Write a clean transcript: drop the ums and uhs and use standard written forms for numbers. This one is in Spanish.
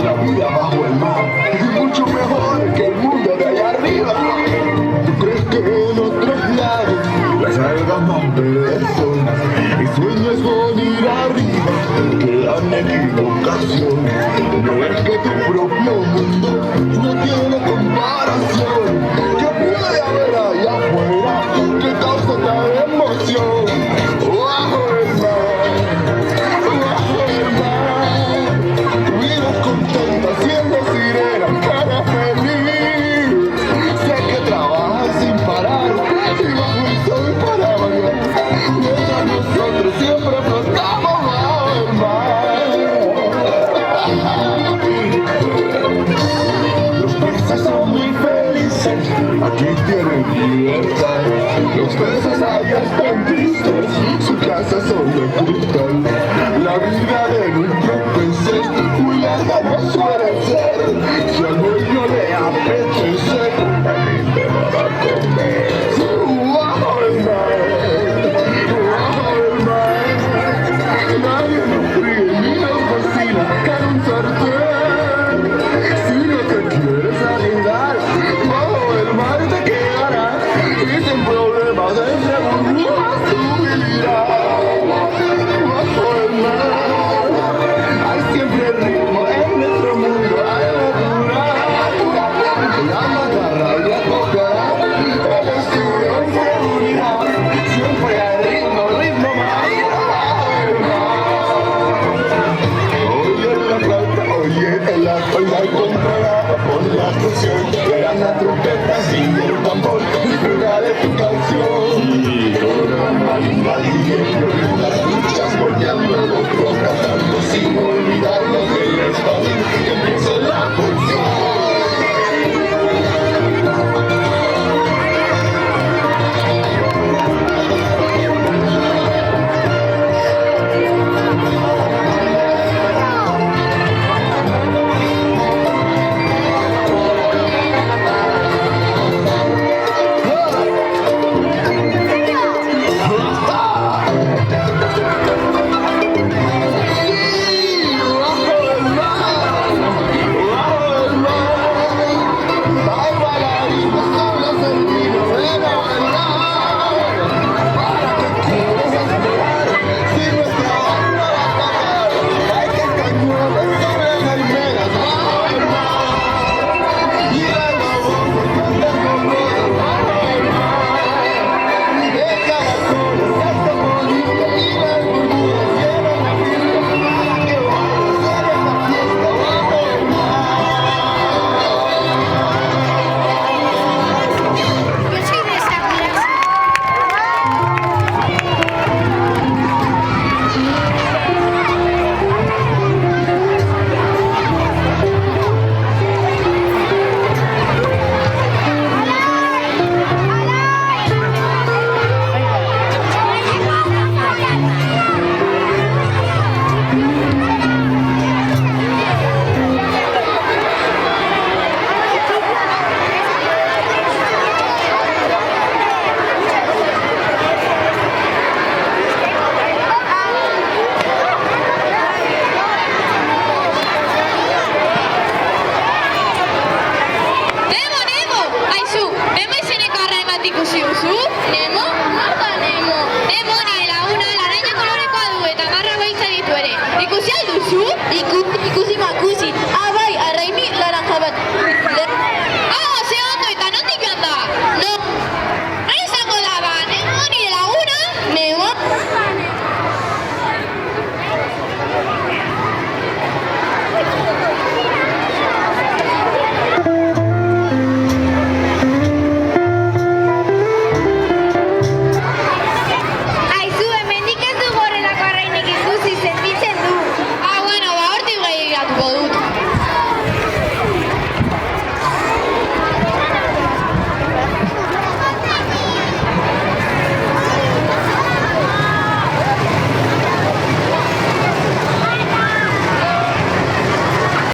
la vida bajo el mar es mucho mejor que el mundo de allá arriba. ¿Tú crees que en otros lados las algas no perecen y sueñas con ir arriba? Quedan equivocación. No es que tu propio mundo no tiene comparación. ¿Qué puede haber allá afuera que causa tal emoción? Bajo el mar, vives contenta siendo sirena, cara feliz. Sé que trabajas sin parar y bajo el sol para variar. Mientras nosotros siempre flotamos bajo el mar. Los peces son muy felices, aquí tienen libertad. Los peces allá están tristes, sus casas son de cristal. La vida de nuestros peces muy larga no suele ser. Si al dueño le apetece, también te va a comer. Bajo el mar, bajo el mar, nadie nos fríe ni nos cocina en un sartén. Si no te quieres arriesgar, bajo el mar te quedarás y sin problemas entre burbujas tú vivirás. Bajo el mar hay siempre ritmo en nuestro mundo, hay locura. La macarra y la coca, el estudio y seguridad. Siempre hay ritmo marino bajo el mar. Oye la flauta, oye el arpa y la controlada por la canción. Vean la trompeta, sigue el tambor, disfruta de tu canción. Y con la marimba dirigiendo las luchas, golpeando el otro, cantando sin olvidar lo que les va a decir, que empiece la función. Ikusi